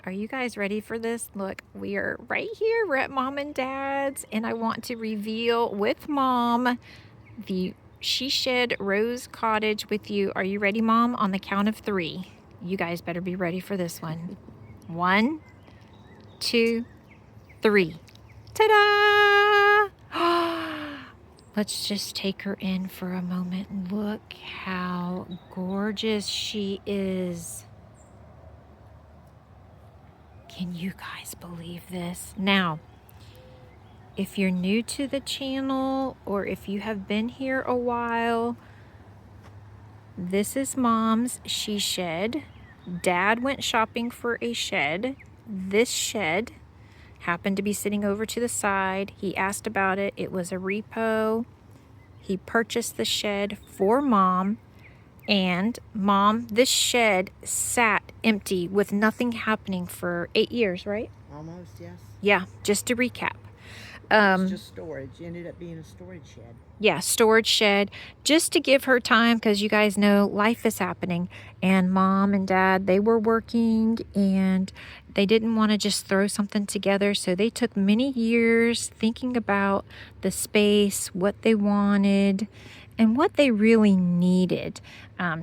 Are you guys ready for this? Look, we are right here. We're at Mom and Dad's, and I want to reveal with Mom the She Shed Rose Cottage with you. Are you ready, Mom? On the count of 3. You guys better be ready for this one. 1, 2, 3. Ta-da! Let's just take her in for a moment. Look how gorgeous she is. Can you guys believe this? Now, if you're new to the channel or if you have been here a while, this is Mom's She Shed. Dad went shopping for a shed. This shed happened to be sitting over to the side. He asked about it. It was a repo. He purchased the shed for Mom. And Mom, this shed sat empty with nothing happening for 8 years, right? Almost, yes. Yeah, just to recap. It was just storage. Ended up being a storage shed. Yeah, storage shed, just to give her time, because you guys know life is happening. And Mom and Dad, they were working and they didn't want to just throw something together. So they took many years thinking about the space, what they wanted, and what they really needed,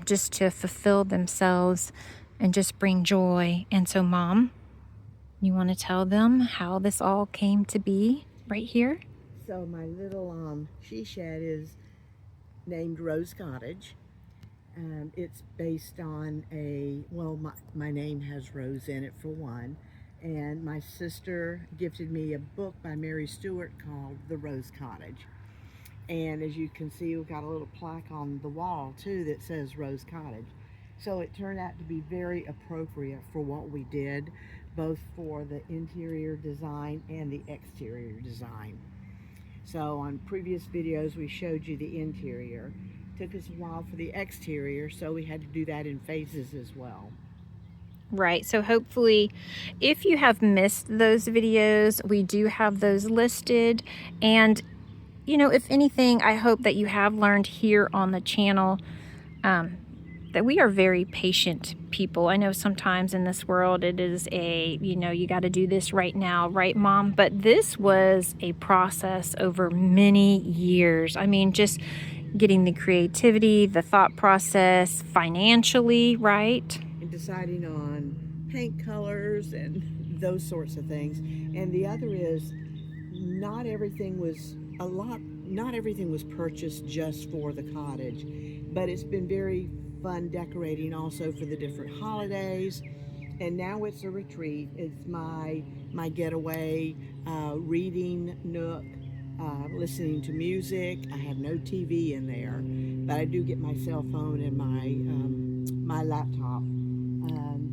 just to fulfill themselves and just bring joy. And so, Mom, you want to tell them how this all came to be right here? So my little she shed is named Rose Cottage. It's based on my name has Rose in it for one. And my sister gifted me a book by Mary Stewart called The Rose Cottage. And as you can see, we've got a little plaque on the wall too that says Rose Cottage. So it turned out to be very appropriate for what we did, both for the interior design and the exterior design. So on previous videos, we showed you the interior. Took us a while for the exterior, so we had to do that in phases as well. Right, so hopefully if you have missed those videos, we do have those listed. And you know, if anything, I hope that you have learned here on the channel that we are very patient people. I know sometimes in this world it is you got to do this right now, right, Mom? But this was a process over many years. I mean, just getting the creativity, the thought process, financially, right? And deciding on paint colors and those sorts of things. And the other is not everything was purchased just for the cottage, but it's been very fun decorating also for the different holidays. And now it's a retreat. It's my getaway, reading nook, listening to music. I have no TV in there, but I do get my cell phone and my laptop.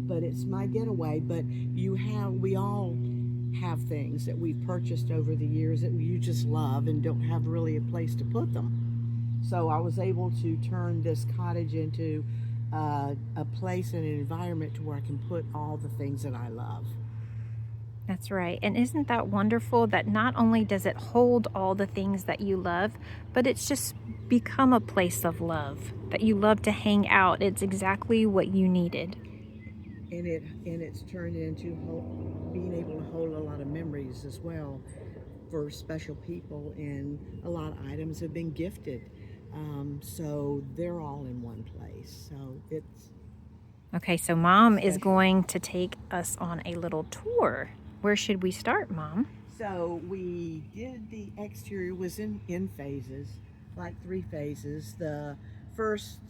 But it's my getaway. But we all have things that we've purchased over the years that you just love and don't have really a place to put them. So I was able to turn this cottage into a place and an environment to where I can put all the things that I love. That's right. And isn't that wonderful that not only does it hold all the things that you love, but it's just become a place of love, that you love to hang out. It's exactly what you needed. And it's turned into being able to hold a lot of memories as well for special people, and a lot of items have been gifted. So they're all in one place. So it's okay. So Mom is special. going to take us on a little tour. Where should we start, Mom? So we did the exterior was in phases, like 3 phases. The first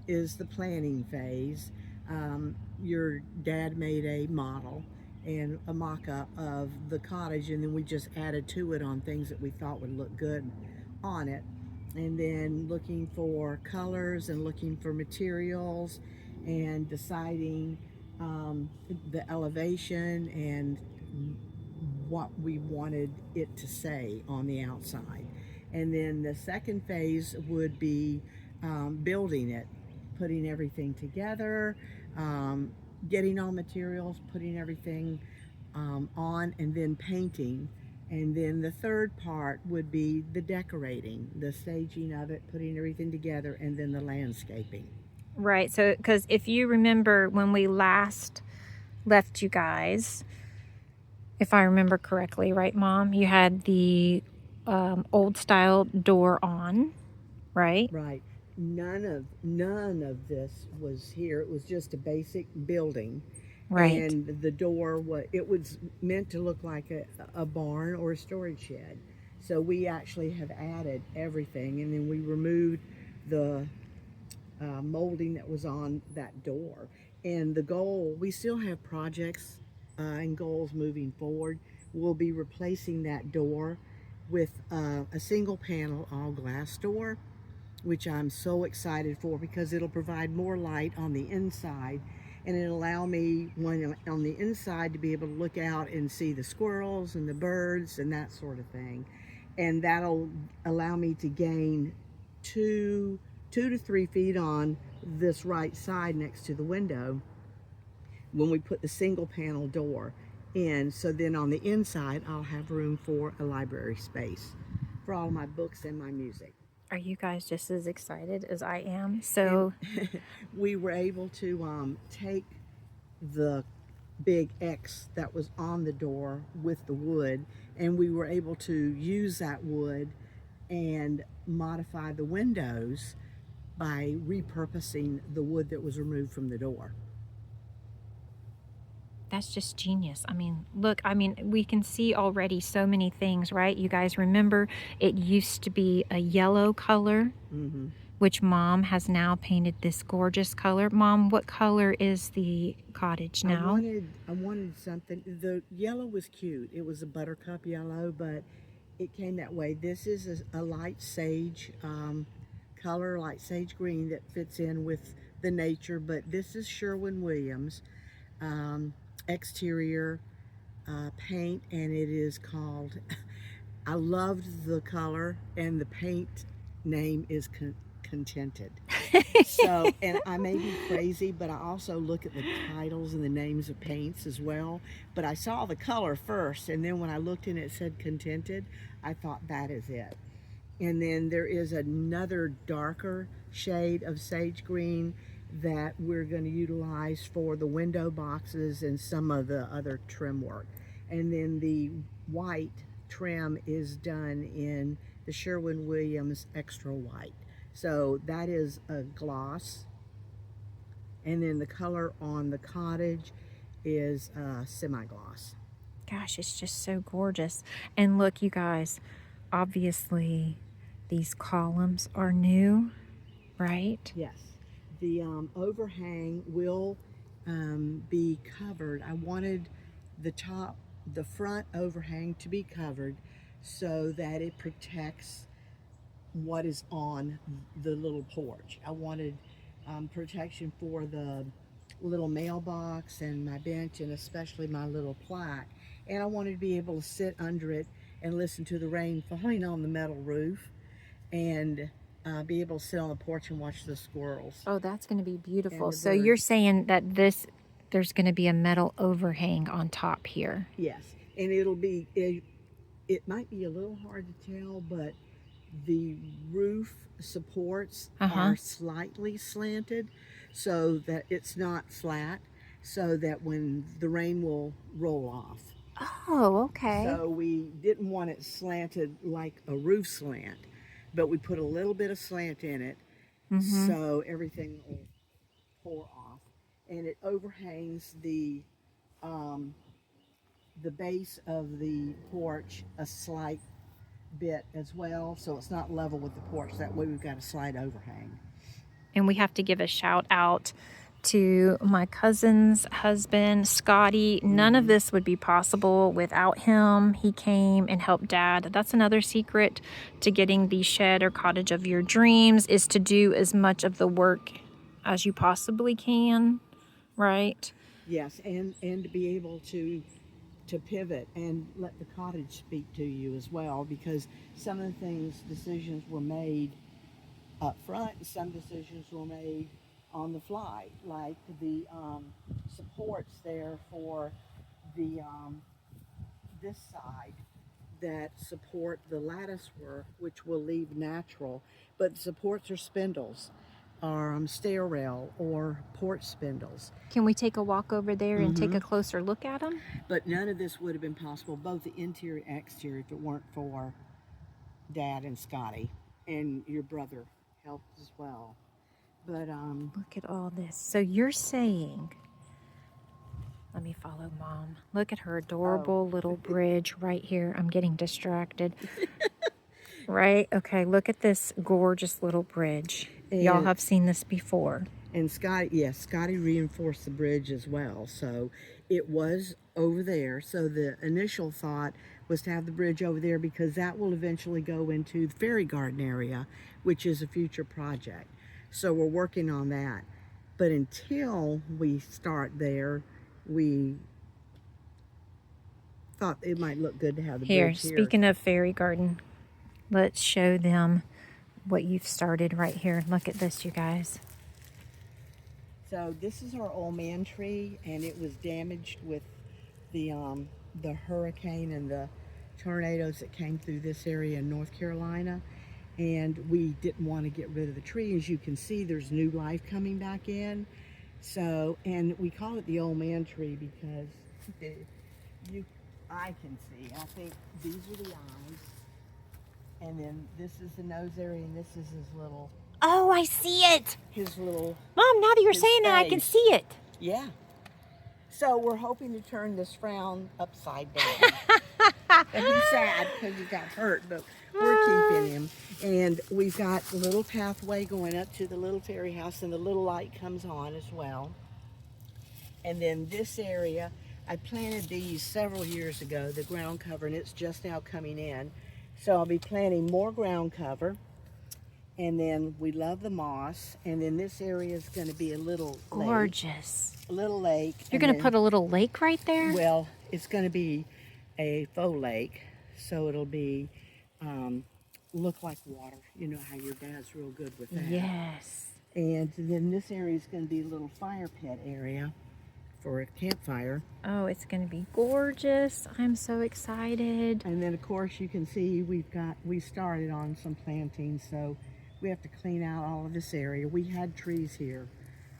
is the planning phase. Your dad made a model and a mock-up of the cottage, and then we just added to it on things that we thought would look good on it. And then looking for colors and looking for materials and deciding the elevation and what we wanted it to say on the outside. And then the second phase would be building it, putting everything together, getting all materials, putting everything on, and then painting. And then the third part would be the decorating, the staging of it, putting everything together, and then the landscaping. Right. So, because if you remember when we last left you guys, if I remember correctly, right, Mom? You had the old style door on, right? Right. None of this was here. It was just a basic building, Right. and the door was meant to look like a barn or a storage shed. So we actually have added everything, and then we removed the molding that was on that door. And the goal, we still have projects and goals moving forward. We'll be replacing that door with a single panel all glass door, which I'm so excited for because it'll provide more light on the inside, and it'll allow me when on the inside to be able to look out and see the squirrels and the birds and that sort of thing. And that'll allow me to gain two to 3 feet on this right side next to the window when we put the single panel door in. So then on the inside I'll have room for a library space for all my books and my music. Are you guys just as excited as I am? And So we were able to take the big X that was on the door with the wood, and we were able to use that wood and modify the windows by repurposing the wood that was removed from the door. that's just genius. I mean, look, I mean, we can see already so many things, right? You guys remember it used to be a yellow color, Mm-hmm. which Mom has now painted this gorgeous color. Mom, what color is the cottage now? I wanted something. The yellow was cute. It was a buttercup yellow, but it came that way. This is a light sage color, light sage green that fits in with the nature. But this is Sherwin-Williams um, exterior paint, and it is called. I loved the color, and the paint name is Contented. So, and I may be crazy, but I also look at the titles and the names of paints as well. But I saw the color first, and then when I looked and it said Contented, I thought that is it. And then there is another darker shade of sage green that we're going to utilize for the window boxes and some of the other trim work. And then the white trim is done in the Sherwin-Williams Extra White. So that is a gloss. And then the color on the cottage is semi-gloss. Gosh, it's just so gorgeous. And look, you guys, obviously these columns are new, right? Yes. The overhang will be covered. I wanted the front overhang to be covered so that it protects what is on the little porch. I wanted protection for the little mailbox and my bench, and especially my little plaque. And I wanted to be able to sit under it and listen to the rain falling on the metal roof, and be able to sit on the porch and watch the squirrels Oh, that's going to be beautiful. and the So you're birds. saying that there's going to be a metal overhang on top here. Yes, and it might be a little hard to tell, but the roof supports Uh-huh. are slightly slanted so that it's not flat, so that when the rain will roll off. Oh, okay. So we didn't want it slanted like a roof slant, but we put a little bit of slant in it Mm-hmm. so everything will pour off. And it overhangs um, the base of the porch a slight bit as well, so it's not level with the porch. That way we've got a slight overhang. And we have to give a shout out to my cousin's husband, Scottie. None of this would be possible without him. He came and helped Dad. That's another secret to getting the shed or cottage of your dreams, is to do as much of the work as you possibly can, right? Yes, and to be able to pivot and let the cottage speak to you as well, because some of the decisions were made up front, and some decisions were made on the fly, like the supports there for the this side that support the lattice work, which will leave natural, but the supports are spindles are stair rail or porch spindles. Can we take a walk over there and take a closer look at them? But none of this would have been possible, both the interior and exterior, if it weren't for Dad and Scottie, and your brother helped as well. But look at all this. So you're saying, let me follow Mom. Look at her adorable little bridge right here. I'm getting distracted. Right? Okay, look at this gorgeous little bridge. Y'all have seen this before. And Scottie, yes, Scottie reinforced the bridge as well. So it was over there. So the initial thought was to have the bridge over there because that will eventually go into the fairy garden area, which is a future project. So we're working on that. But until we start there, we thought it might look good to have the bridge here. Speaking of fairy garden, let's show them what you've started right here. Look at this, you guys. So this is our old man tree, and it was damaged with the hurricane and the tornadoes that came through this area in North Carolina. And we didn't want to get rid of the tree. As you can see, there's new life coming back in. So, and we call it the old man tree because I can see. I think these are the eyes. And then this is the nose area, and this is his little... Oh, I see it. His little... Mom, now that you're saying that, I can see it. Yeah. So we're hoping to turn this frown upside down. And he's sad because he got hurt, but we're keeping him. And we've got a little pathway going up to the little fairy house, and the little light comes on as well. And then this area, I planted these several years ago, the ground cover, and it's just now coming in. So I'll be planting more ground cover. And then we love the moss. And then this area is going to be a little gorgeous lake, a little lake. You're going to put a little lake right there? Well, it's going to be a faux lake. So it'll be, look like water. You know how your dad's real good with that. Yes. And then this area is going to be a little fire pit area for a campfire. Oh, it's going to be gorgeous. I'm so excited. And then, of course, you can see we started on some plantings, so we have to clean out all of this area. We had trees here,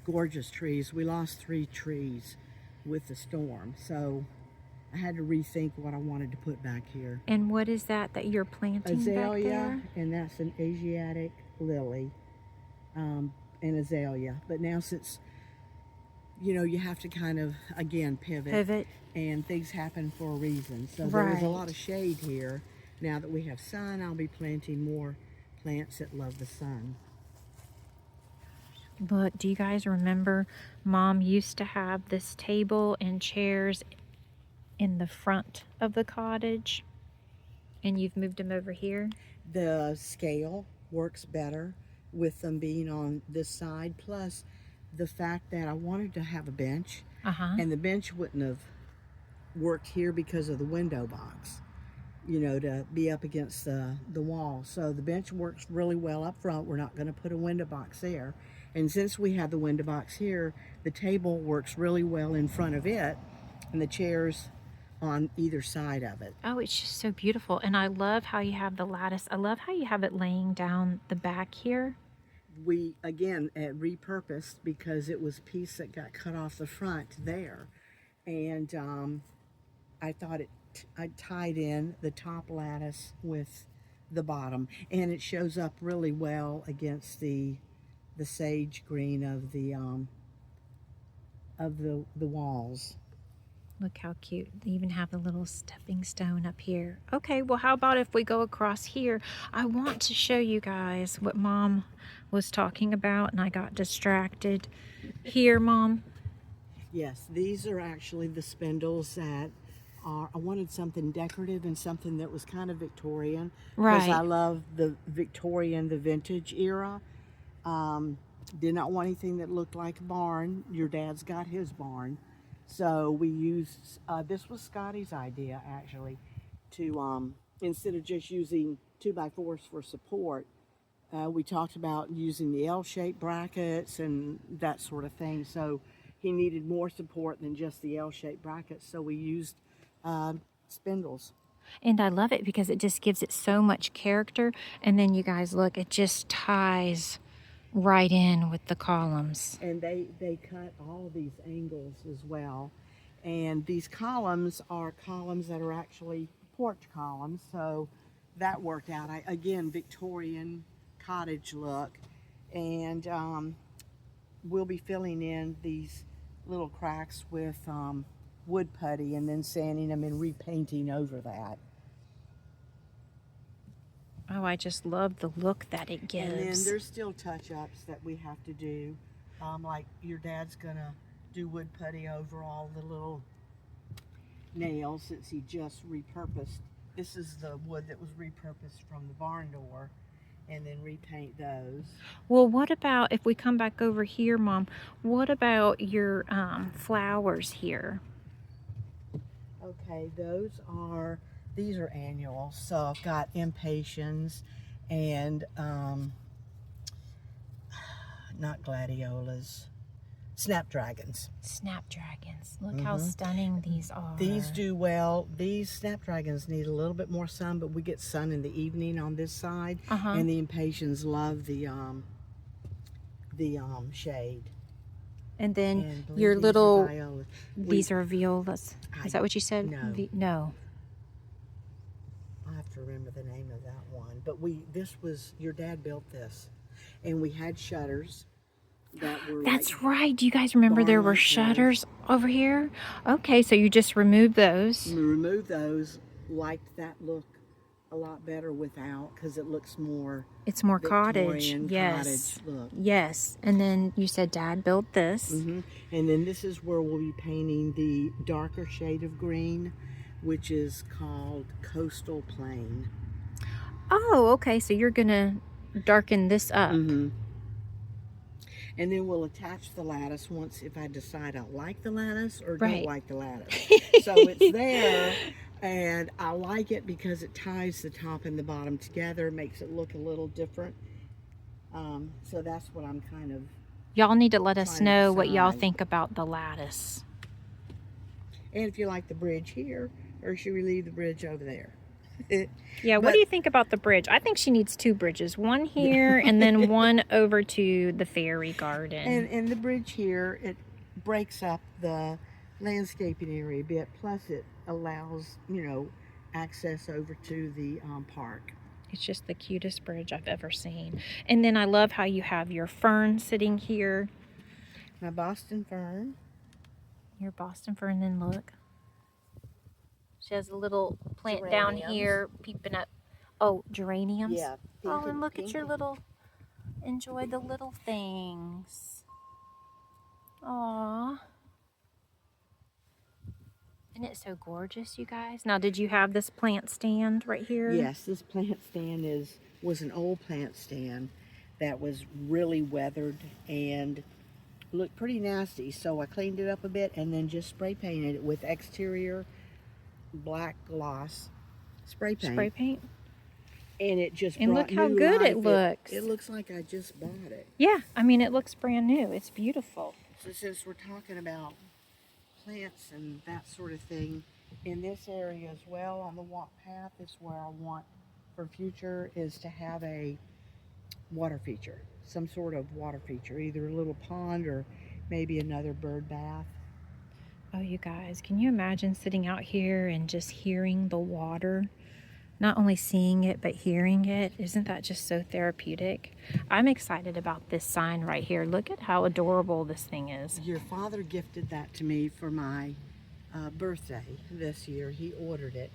gorgeous trees. We lost 3 trees with the storm, so I had to rethink what I wanted to put back here. And what is that you're planting azalea, back there? And that's an Asiatic lily, and azalea. But now since, you know, you have to kind of, again, pivot. And things happen for a reason. So there's a lot of shade here. Now that we have sun, I'll be planting more plants that love the sun. Look, do you guys remember Mom used to have this table and chairs in the front of the cottage, and you've moved them over here? The scale works better with them being on this side, plus the fact that I wanted to have a bench, and the bench wouldn't have worked here because of the window box, you know, to be up against the wall. So the bench works really well up front. We're not going to put a window box there. And since we have the window box here, the table works really well in front of it, and the chairs on either side of it. Oh, it's just so beautiful. And I love how you have the lattice. I love how you have it laying down the back here. We, again, repurposed because it was a piece that got cut off the front there. And I thought I tied in the top lattice with the bottom, and it shows up really well against the sage green of the walls. Look how cute. They even have a little stepping stone up here. Okay, well, how about if we go across here? I want to show you guys what Mom was talking about, and I got distracted. Here, Mom. Yes, these are actually the spindles that are, I wanted something decorative and something that was kind of Victorian. Because I love the Victorian, the vintage era. Did not want anything that looked like a barn. Your dad's got his barn. So we used, this was Scottie's idea actually, to, instead of just using 2x4s for support, we talked about using the L-shaped brackets and that sort of thing. So he needed more support than just the L-shaped brackets, so we used spindles. And I love it because it just gives it so much character. And then you guys look, it just ties right in with the columns. And they cut all these angles as well. And these columns are columns that are actually porch columns, so that worked out. Again, Victorian cottage look. And we'll be filling in these little cracks with wood putty and then sanding them and repainting over that. Oh, I just love the look that it gives. And then there's still touch-ups that we have to do. Like your dad's gonna do wood putty over all the little nails since he just repurposed. This is the wood that was repurposed from the barn door, and then repaint those. Well, what about if we come back over here, Mom? What about your flowers here? Okay, these are annuals. So I've got impatiens and not gladiolas, snapdragons. Snapdragons. Look how stunning these are. These do well. These snapdragons need a little bit more sun, but we get sun in the evening on this side. And the impatiens love the shade. And then your little, these are violas. Is that what you said? No. No. I have to remember the name of that one. But this was, your dad built this. And we had shutters that were That's right. Do you guys remember there were shutters over here? Okay, so you just removed those. We removed those, liked that look a lot better without, because it looks more, it's more Victorian cottage. Yes. Cottage look. Yes. And then you said Dad built this. And then this is where we'll be painting the darker shade of green, which is called Coastal Plain. Oh, okay. So you're gonna darken this up. And then we'll attach the lattice once, if I decide I like the lattice or don't like the lattice. So it's there, and I like it because it ties the top and the bottom together, makes it look a little different. So that's what I'm kind of... Y'all need to let us know what y'all think about the lattice. And if you like the bridge here, or should we leave the bridge over there? Yeah, what do you think about the bridge? I think she needs two bridges. One here and then one over to the fairy garden. And the bridge here, it breaks up the landscaping area a bit. Plus it allows, you know, access over to the park. It's just the cutest bridge I've ever seen. And then I love how you have your fern sitting here. My Boston fern. Your Boston fern, then look. She has a little plant down here peeping up. Oh, geraniums? Yeah. Oh, and look at your little, enjoy the little things. Aww. Isn't it so gorgeous, you guys? Now, did you have this plant stand right here? Yes, this plant stand was an old plant stand that was really weathered and looked pretty nasty. So I cleaned it up a bit and then just spray painted it with exterior black gloss spray paint. Spray paint? And it just and brought look how new good life. it looks. It looks like I just bought it. Yeah, I mean, it looks brand new. It's beautiful. So since we're talking about plants and that sort of thing, in this area as well, on the walk path, is where I want for future is to have a water feature, some sort of water feature, either a little pond or maybe another bird bath. Oh, you guys, can you imagine sitting out here and just hearing the water? Not only seeing it, but hearing it. Isn't that just so therapeutic? I'm excited about this sign right here. Look at how adorable this thing is. Your father gifted that to me for my birthday this year. He ordered it.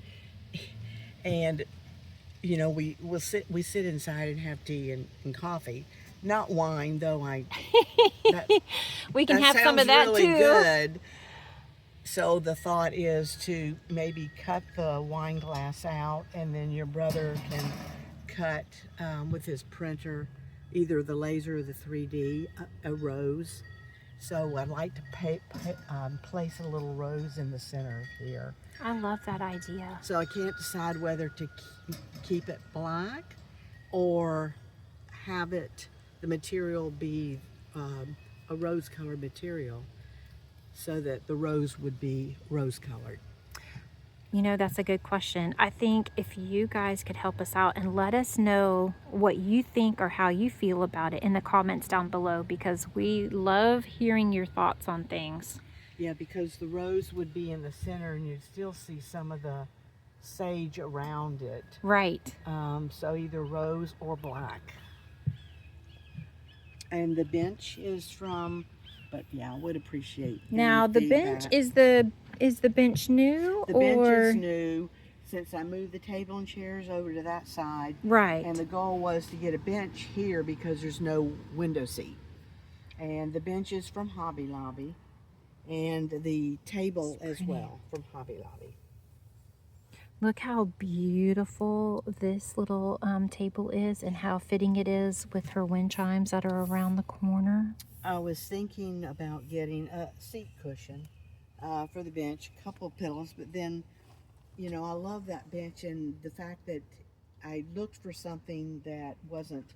And, you know, we sit inside and have tea and coffee. Not wine, though. We can have some of that really too. Good. So the thought is to maybe cut the wine glass out, and then your brother can cut with his printer, either the laser or the 3D, a rose. So I'd like to place a little rose in the center here. I love that idea. So I can't decide whether to keep it black or have it, the material be a rose-colored material, so that the rose would be rose-colored. You know, that's a good question. I think if you guys could help us out and let us know what you think or how you feel about it in the comments down below, because we love hearing your thoughts on things. Yeah, because the rose would be in the center and you'd still see some of the sage around it. Right. So either rose or black. And the bench is from, but yeah, I would appreciate Now any the bench feedback. is the bench new, The bench or is new since I moved the table and chairs over to that side. right? And the goal was to get a bench here because there's no window seat. And the bench is from Hobby Lobby, and the table as pretty. well from Hobby Lobby. Look how beautiful this little table is, and how fitting it is with her wind chimes that are around the corner. I was thinking about getting a seat cushion for the bench, a couple of pillows, but then, you know, I love that bench and the fact that I looked for something that wasn't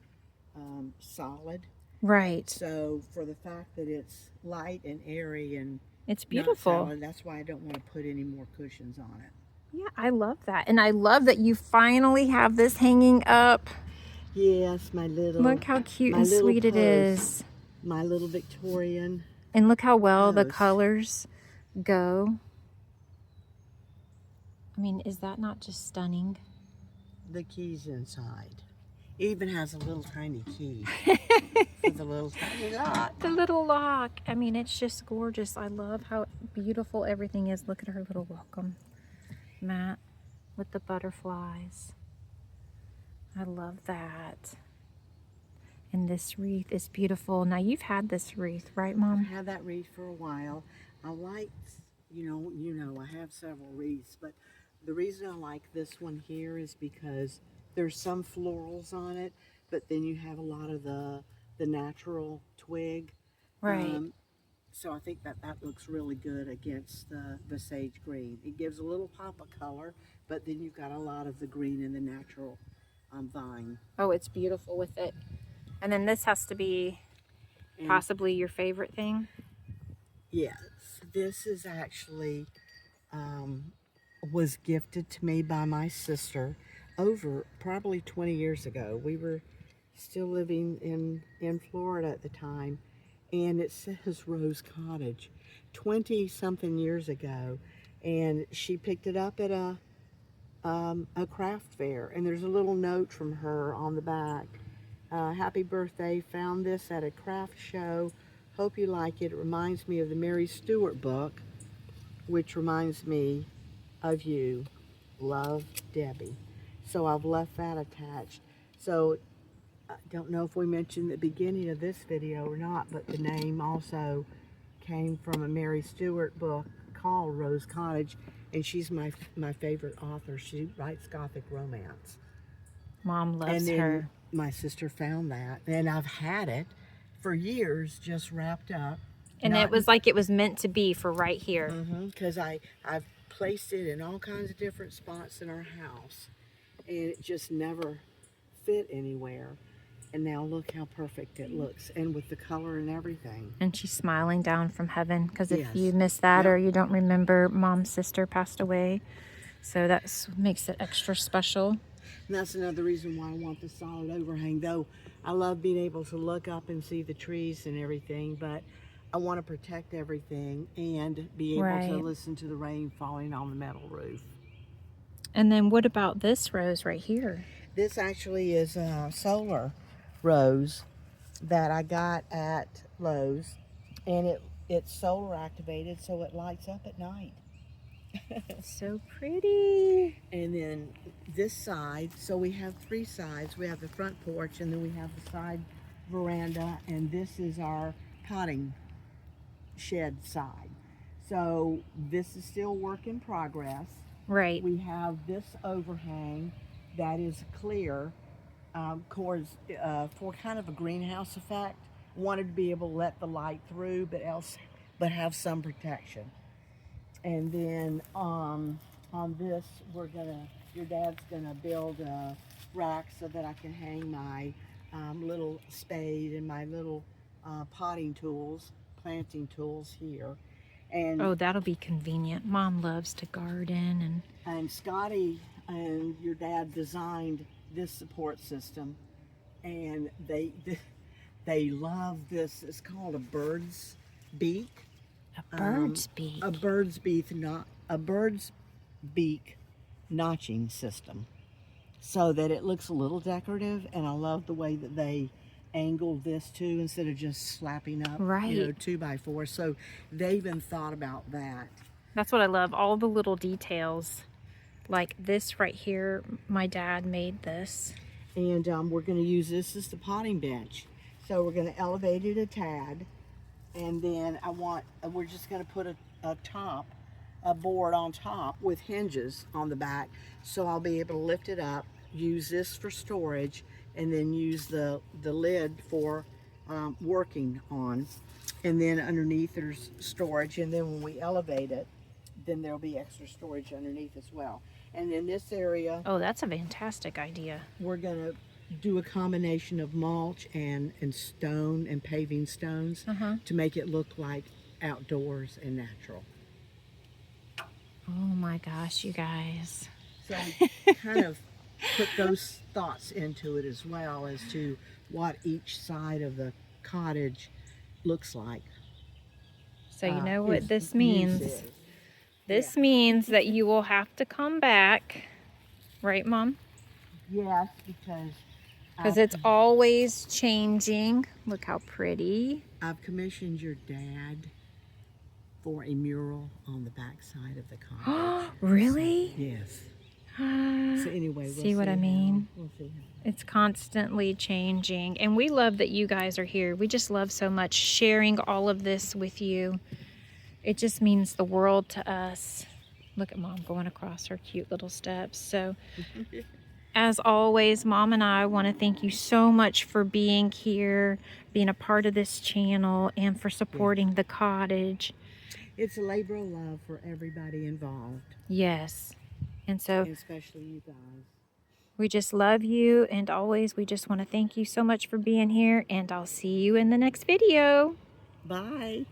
solid. Right. So for the fact that it's light and airy and It's not beautiful. solid, that's why I don't want to put any more cushions on it. Yeah, I love that. And I love that you finally have this hanging up. Yes, my little. Look how cute my and little sweet it pose, is. My little Victorian And look how well the pose. colors go. I mean, is that not just stunning? The key's inside. It even has a little tiny key for the little tiny lock. The little lock. I mean, it's just gorgeous. I love how beautiful everything is. Look at her little welcome mat with the butterflies. I love that. And this wreath is beautiful. Now, you've had this wreath, right, Mom? I've had that wreath for a while. I like, you know, I have several wreaths, but the reason I like this one here is because there's some florals on it, but then you have a lot of the natural twig. Right. So I think that looks really good against the sage green. It gives a little pop of color, but then you've got a lot of the green in the natural vine. Oh, it's beautiful with it. And then this has to be possibly your favorite thing. Yes, this is actually was gifted to me by my sister over probably 20 years ago. We were still living in Florida at the time, and it says Rose Cottage 20 something years ago, and she picked it up at a craft fair, and there's a little note from her on the back. Happy birthday, found this at a craft show, hope you like it. It reminds me of the Mary Stewart book, which reminds me of you. Love, Debbie. So I've left that attached. So I don't know if we mentioned the beginning of this video or not, but the name also came from a Mary Stewart book called Rose Cottage, and she's my favorite author. She writes Gothic romance. Mom loves and then her. My sister found that, and I've had it for years, just wrapped up. And it was like it was meant to be for right here. Because I've placed it in all kinds of different spots in our house, and it just never fit anywhere. And now look how perfect it looks, and with the color and everything. And she's smiling down from heaven, because if Yes. you missed that, Yep. or you don't remember, Mom's sister passed away. So that makes it extra special. And that's another reason why I want the solid overhang, though I love being able to look up and see the trees and everything, but I want to protect everything and be able to listen to the rain falling on the metal roof. And then what about this rose right here? This actually is a solar rose that I got at Lowe's, and it's solar activated, so it lights up at night. So pretty. And then this side, so we have three sides. We have the front porch, and then we have the side veranda, and this is our potting shed side. So this is still work in progress. Right. We have this overhang that is clear, for kind of a greenhouse effect. Wanted to be able to let the light through, but have some protection. And then on this, your dad's gonna build a rack so that I can hang my little spade and my little potting tools, planting tools here. And Oh, that'll be convenient. Mom loves to garden and Scottie and your dad designed this support system, and they love this. It's called a bird's beak. a bird's beak. A bird's beak, not a bird's beak notching system, so that it looks a little decorative. And I love the way that they angled this too, instead of just slapping up, Right. you know, 2x4. So they even thought about that. That's what I love, all the little details. Like this right here, my dad made this. And we're going to use this as the potting bench. So we're going to elevate it a tad, and then we're just going to put a board on top with hinges on the back, so I'll be able to lift it up, use this for storage, and then use the lid for working on. And then underneath there's storage, and then when we elevate it, then there'll be extra storage underneath as well. And in this area, Oh, that's a fantastic idea. we're gonna do a combination of mulch and stone and paving stones to make it look like outdoors and natural. Oh my gosh, you guys. So kind of put those thoughts into it as well, as to what each side of the cottage looks like. So you know what this means. uses. This means that you will have to come back, right, Mom? Yes, because It's always changing. Look how pretty. I've commissioned your dad for a mural on the back side of the cottage. Really? Yes. So anyway, we'll See what I mean? We'll see. It's constantly changing, and we love that you guys are here. We just love so much sharing all of this with you. It just means the world to us. Look at Mom going across her cute little steps. So as always, Mom and I want to thank you so much for being here, being a part of this channel, and for supporting the cottage. It's a labor of love for everybody involved. Yes. And so especially you guys. we just love you, and always we just want to thank you so much for being here, and I'll see you in the next video. Bye.